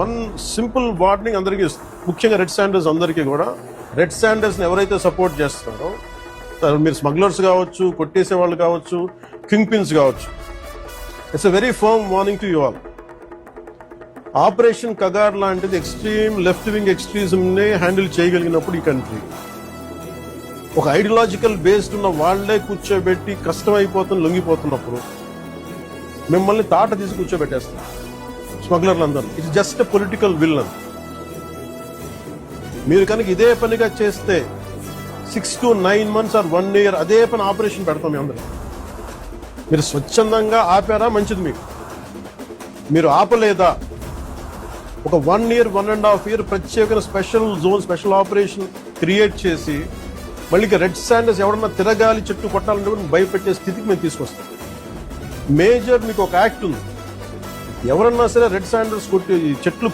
One simple warning అందరికీ, ముఖ్యంగా red Sanders అందరికీ కూడా, రెడ్ శాండర్స్ని ఎవరైతే సపోర్ట్ చేస్తున్నారో, మీరు స్మగ్లర్స్ కావచ్చు, కొట్టేసే వాళ్ళు కావచ్చు, కింగ్ పిన్స్ కావచ్చు, it's a very firm warning to you all. Operation Kagar లాంటిది ఎక్స్ట్రీమ్ లెఫ్ట్ వింగ్ ఎక్స్ట్రీజంనే హ్యాండిల్ చేయగలిగినప్పుడు ఈ కంట్రీ, ఒక ఐడియాలజికల్ బేస్డ్ ఉన్న వాళ్లే కూర్చోబెట్టి కష్టమైపోతుంది లొంగిపోతున్నప్పుడు మిమ్మల్ని తాట తీసి కూర్చోబెట్టేస్తారు స్మగ్లర్లందరూ. It's just a political will. మీరు కనుక ఇదే పనిగా చేస్తే 6 to 9 months ఆర్ 1 year అదే పని ఆపరేషన్ పెడతాం మీ అందరూ. మీరు స్వచ్ఛందంగా ఆపారా మంచిది, మీరు ఆపలేదా ఒక 1 year 1.5 year ప్రత్యేక special zone, special operation create చేసి మళ్ళీ రెడ్ శాండర్స్ ఎవరన్నా తిరగాలి, చెట్టు కొట్టాలంటే కూడా భయపెట్టే స్థితికి మేము తీసుకొస్తాం. మేజర్ మీకు ఒక యాక్ట్ ఉంది, ఎవరన్నా సరే రెడ్ శాండర్స్ కొట్టి చెట్లు